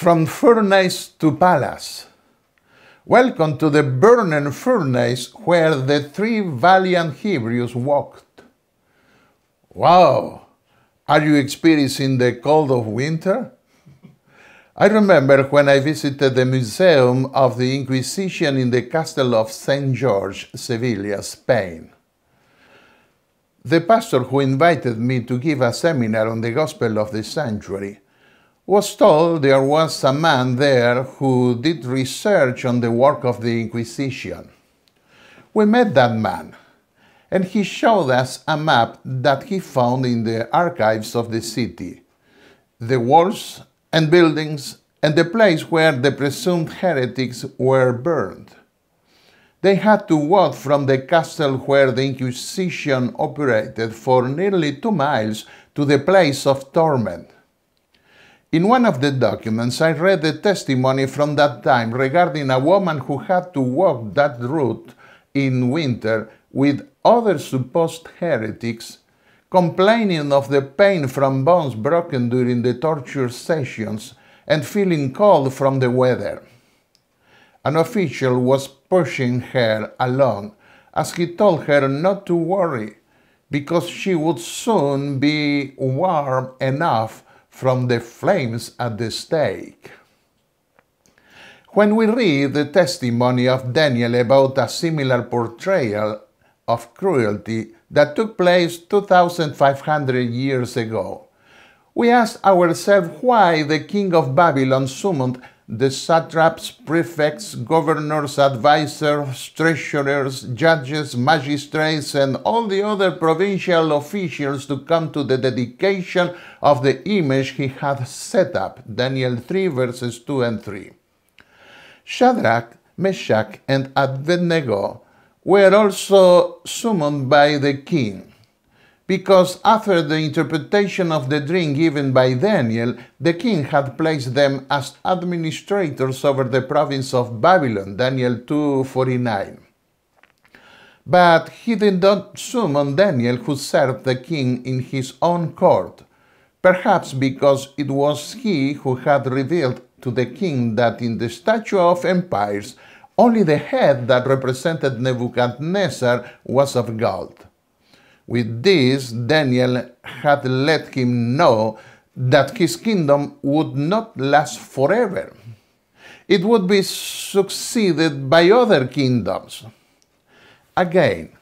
From furnace to palace. Welcome to the burning furnace where the three valiant Hebrews walked. Wow! Are you experiencing the cold of winter? I remember when I visited the Museum of the Inquisition in the Castle of St. George, Sevilla, Spain. The pastor who invited me to give a seminar on the Gospel of the Sanctuary was told there was a man there who did research on the work of the Inquisition. We met that man, and he showed us a map that he found in the archives of the city, the walls and buildings, and the place where the presumed heretics were burned. They had to walk from the castle where the Inquisition operated for nearly 2 miles to the place of torment. In one of the documents, I read the testimony from that time regarding a woman who had to walk that route in winter with other supposed heretics, complaining of the pain from bones broken during the torture sessions and feeling cold from the weather. An official was pushing her along as he told her not to worry because she would soon be warm enough from the flames at the stake. When we read the testimony of Daniel about a similar portrayal of cruelty that took place 2,500 years ago, we ask ourselves why the king of Babylon summoned the satraps, prefects, governors, advisors, treasurers, judges, magistrates, and all the other provincial officials to come to the dedication of the image he had set up. Daniel 3, verses 2 and 3. Shadrach, Meshach, and Abednego were also summoned by the king, because after the interpretation of the dream given by Daniel, the king had placed them as administrators over the province of Babylon, Daniel 2:49. But he did not summon Daniel, who served the king in his own court, perhaps because it was he who had revealed to the king that in the statue of empires, only the head that represented Nebuchadnezzar was of gold. With this, Daniel had let him know that his kingdom would not last forever. It would be succeeded by other kingdoms. Again,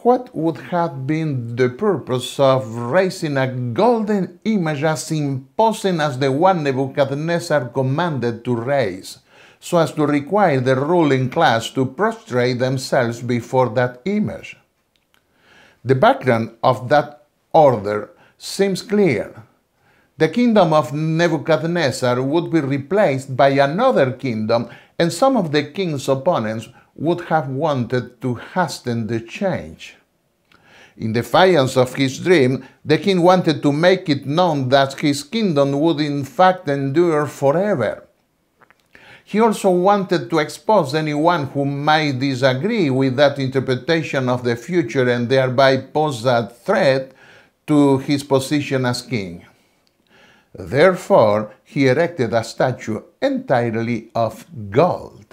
what would have been the purpose of raising a golden image as imposing as the one Nebuchadnezzar commanded to raise, so as to require the ruling class to prostrate themselves before that image? The background of that order seems clear. The kingdom of Nebuchadnezzar would be replaced by another kingdom, and some of the king's opponents would have wanted to hasten the change. In defiance of his dream, the king wanted to make it known that his kingdom would in fact endure forever. He also wanted to expose anyone who might disagree with that interpretation of the future and thereby pose a threat to his position as king. Therefore, he erected a statue entirely of gold.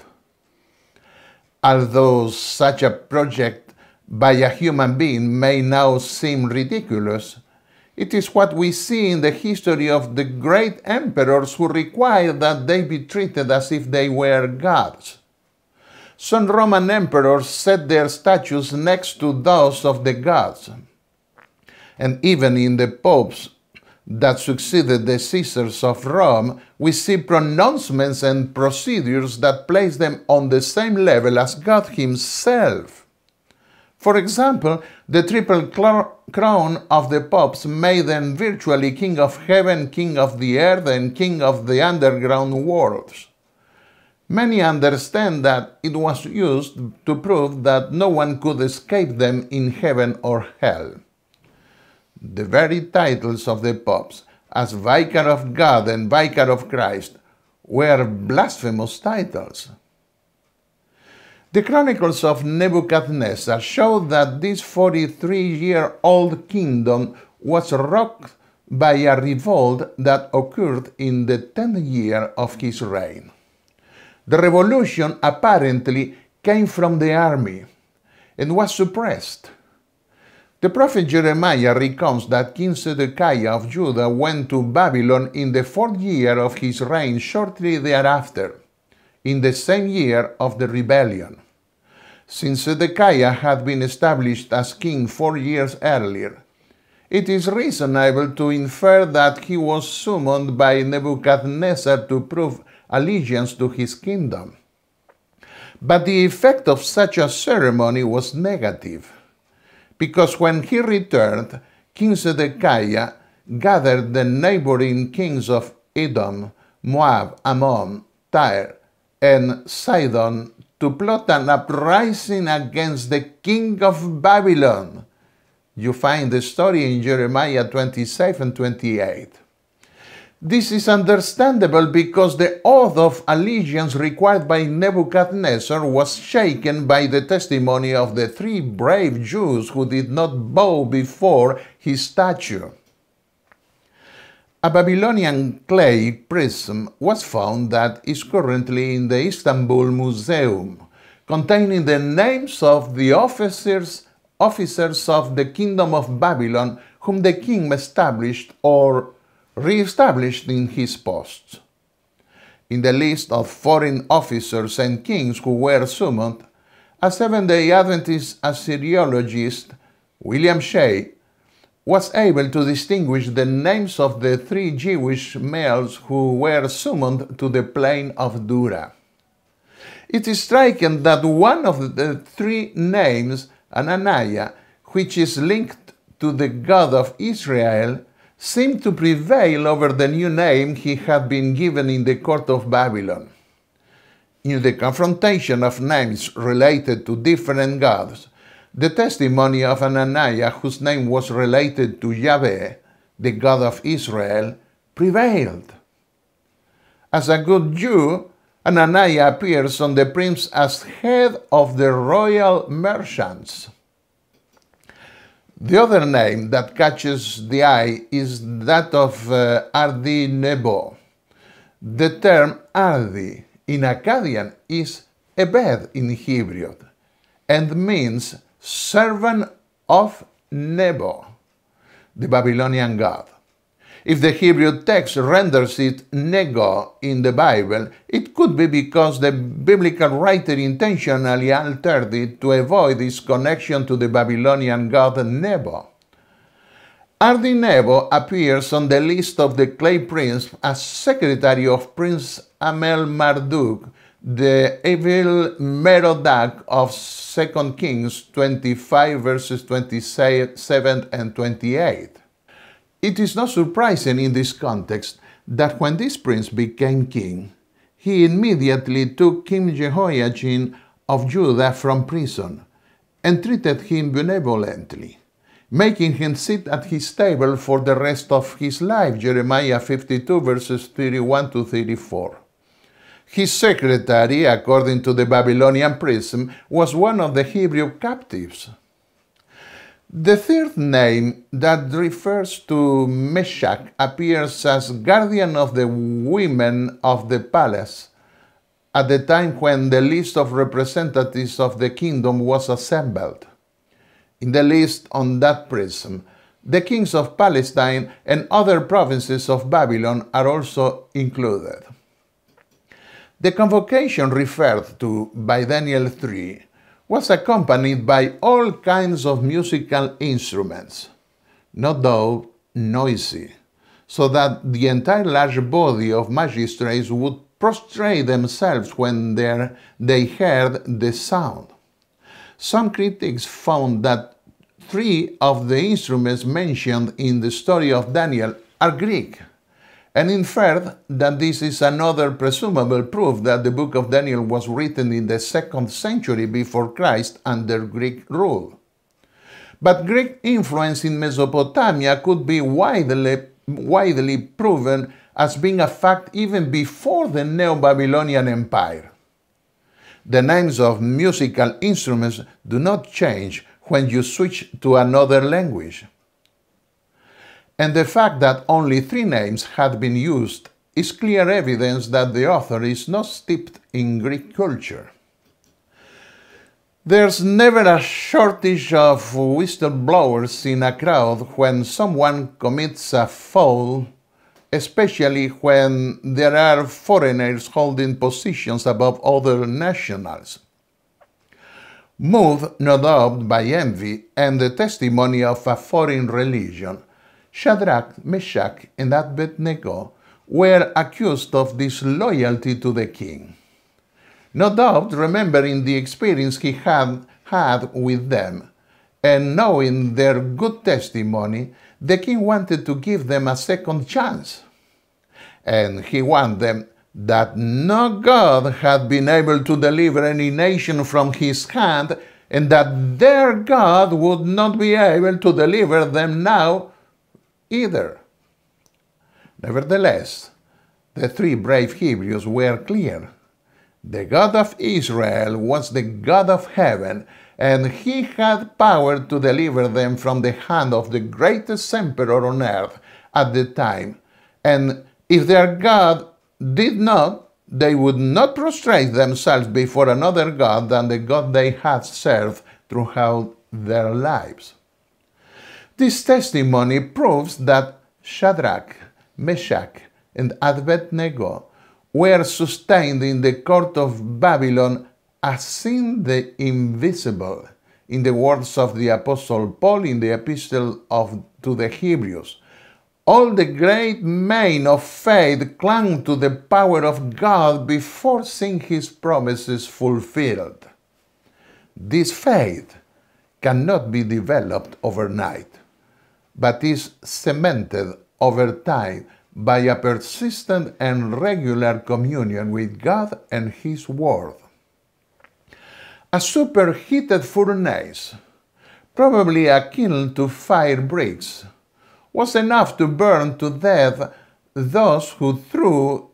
Although such a project by a human being may now seem ridiculous, it is what we see in the history of the great emperors who required that they be treated as if they were gods. Some Roman emperors set their statues next to those of the gods. And even in the popes that succeeded the Caesars of Rome, we see pronouncements and procedures that place them on the same level as God himself. For example, the triple crown of the popes made them virtually king of heaven, king of the earth, and king of the underground worlds. Many understand that it was used to prove that no one could escape them in heaven or hell. The very titles of the popes, as Vicar of God and Vicar of Christ, were blasphemous titles. The Chronicles of Nebuchadnezzar show that this 43-year-old kingdom was rocked by a revolt that occurred in the 10th year of his reign. The revolution apparently came from the army and was suppressed. The prophet Jeremiah recounts that King Zedekiah of Judah went to Babylon in the 4th year of his reign shortly thereafter, in the same year of the rebellion. Since Zedekiah had been established as king 4 years earlier, it is reasonable to infer that he was summoned by Nebuchadnezzar to prove allegiance to his kingdom. But the effect of such a ceremony was negative, because when he returned, King Zedekiah gathered the neighboring kings of Edom, Moab, Ammon, Tyre, and Sidon to plot an uprising against the king of Babylon. You find the story in Jeremiah 27:28. This is understandable because the oath of allegiance required by Nebuchadnezzar was shaken by the testimony of the 3 brave Jews who did not bow before his statue. A Babylonian clay prism was found that is currently in the Istanbul Museum, containing the names of the officers of the Kingdom of Babylon whom the king established or re-established in his posts. In the list of foreign officers and kings who were summoned, a Seventh-day Adventist Assyriologist, William Shea, was able to distinguish the names of the 3 Jewish males who were summoned to the plain of Dura. It is striking that one of the 3 names, Ananiah, which is linked to the God of Israel, seemed to prevail over the new name he had been given in the court of Babylon. In the confrontation of names related to different gods, the testimony of Ananiah, whose name was related to Yahweh, the God of Israel, prevailed. As a good Jew, Ananiah appears on the prints as head of the royal merchants. The other name that catches the eye is that of Ardi Nebo. The term Ardi in Akkadian is Ebed in Hebrew and means servant of Nebo, the Babylonian god. If the Hebrew text renders it Nego in the Bible, it could be because the biblical writer intentionally altered it to avoid its connection to the Babylonian god Nebo. Ardi Nebo appears on the list of the clay prince as secretary of Prince Amel Marduk, the evil Merodach of 2 Kings 25 verses 27 and 28. It is not surprising in this context that when this prince became king, he immediately took King Jehoiachin of Judah from prison and treated him benevolently, making him sit at his table for the rest of his life, Jeremiah 52 verses 31 to 34. His secretary, according to the Babylonian prism, was one of the Hebrew captives. The third name that refers to Meshach appears as guardian of the women of the palace at the time when the list of representatives of the kingdom was assembled. In the list on that prism, the kings of Palestine and other provinces of Babylon are also included. The convocation referred to by Daniel 3 was accompanied by all kinds of musical instruments, not though noisy, so that the entire large body of magistrates would prostrate themselves when they heard the sound. Some critics found that 3 of the instruments mentioned in the story of Daniel are Greek, and inferred that this is another presumable proof that the book of Daniel was written in the 2nd century before Christ under Greek rule. But Greek influence in Mesopotamia could be widely proven as being a fact even before the Neo-Babylonian Empire. The names of musical instruments do not change when you switch to another language. and the fact that only 3 names had been used is clear evidence that the author is not steeped in Greek culture. There's never a shortage of whistleblowers in a crowd when someone commits a foul, especially when there are foreigners holding positions above other nationals. Moved no doubt by envy and the testimony of a foreign religion, Shadrach, Meshach, and Abednego were accused of disloyalty to the king. No doubt remembering the experience he had with them, and knowing their good testimony, the king wanted to give them a second chance. And he warned them that no God had been able to deliver any nation from his hand, and that their God would not be able to deliver them now either. Nevertheless, the 3 brave Hebrews were clear. The God of Israel was the God of heaven, and he had power to deliver them from the hand of the greatest emperor on earth at the time. And if their God did not, they would not prostrate themselves before another God than the God they had served throughout their lives. This testimony proves that Shadrach, Meshach, and Abednego were sustained in the court of Babylon as seeing the invisible, in the words of the Apostle Paul in the epistle to the Hebrews. All the great men of faith clung to the power of God before seeing his promises fulfilled. This faith cannot be developed overnight, but is cemented over time by a persistent and regular communion with God and His Word. A superheated furnace, probably a kiln to fire bricks, was enough to burn to death those who threw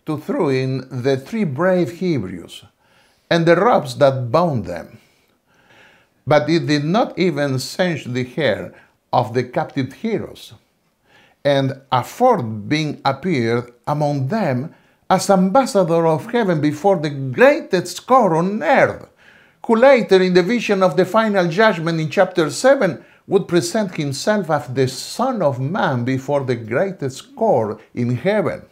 in the 3 brave Hebrews and the ropes that bound them. But it did not even singe the hair of the captive heroes. And a 4th being appeared among them as ambassador of heaven before the greatest God on earth, who later in the vision of the final judgment in chapter 7 would present himself as the Son of Man before the greatest God in heaven.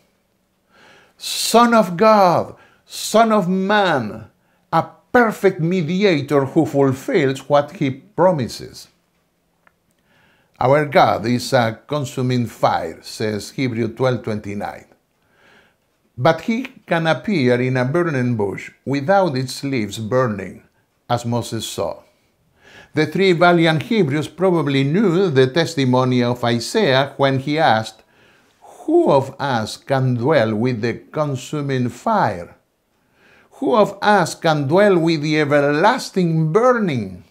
Son of God, Son of Man, a perfect mediator who fulfills what he promises. Our God is a consuming fire, says Hebrews 12:29. But he can appear in a burning bush without its leaves burning, as Moses saw. The 3 valiant Hebrews probably knew the testimony of Isaiah when he asked, "Who of us can dwell with the consuming fire? Who of us can dwell with the everlasting burning?"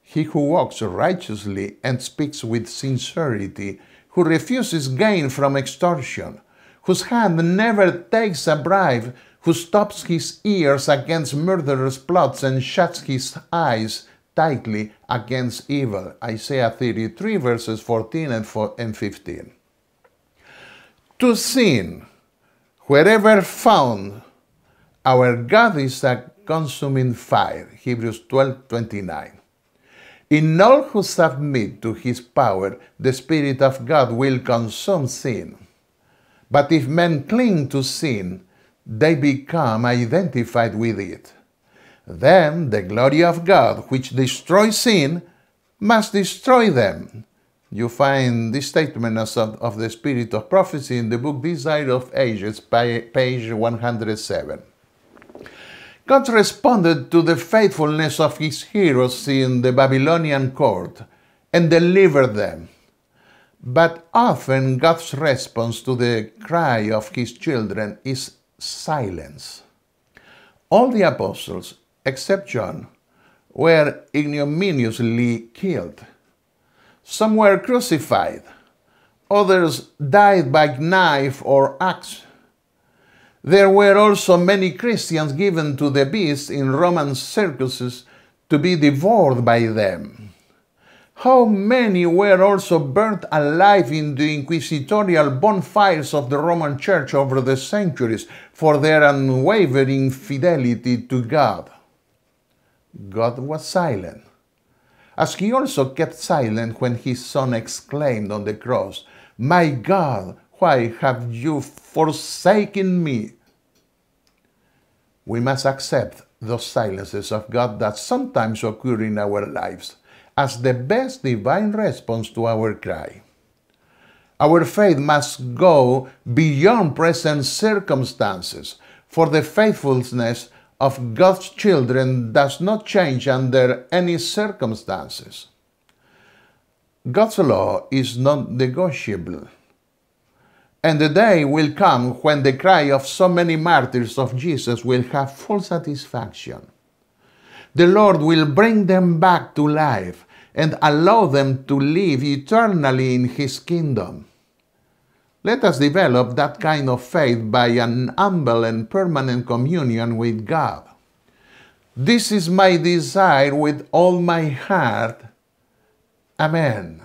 He who walks righteously and speaks with sincerity, who refuses gain from extortion, whose hand never takes a bribe, who stops his ears against murderous plots and shuts his eyes tightly against evil. Isaiah 33 verses 14 and 15. To sin, wherever found, our God is a consuming fire. Hebrews 12:29. In all who submit to his power, the Spirit of God will consume sin. But if men cling to sin, they become identified with it. Then the glory of God, which destroys sin, must destroy them. You find this statement of the Spirit of Prophecy in the book Desire of Ages, page 107. God responded to the faithfulness of his heroes in the Babylonian court and delivered them. But often God's response to the cry of his children is silence. All the apostles, except John, were ignominiously killed. Some were crucified. Others died by knife or axe. There were also many Christians given to the beasts in Roman circuses to be devoured by them. How many were also burnt alive in the inquisitorial bonfires of the Roman Church over the centuries for their unwavering fidelity to God? God was silent, as he also kept silent when his Son exclaimed on the cross, "My God, why have you forsaken me?" We must accept those silences of God that sometimes occur in our lives as the best divine response to our cry. Our faith must go beyond present circumstances, for the faithfulness of God's children does not change under any circumstances. God's law is non-negotiable. And the day will come when the cry of so many martyrs of Jesus will have full satisfaction. The Lord will bring them back to life and allow them to live eternally in His kingdom. Let us develop that kind of faith by an humble and permanent communion with God. This is my desire with all my heart. Amen.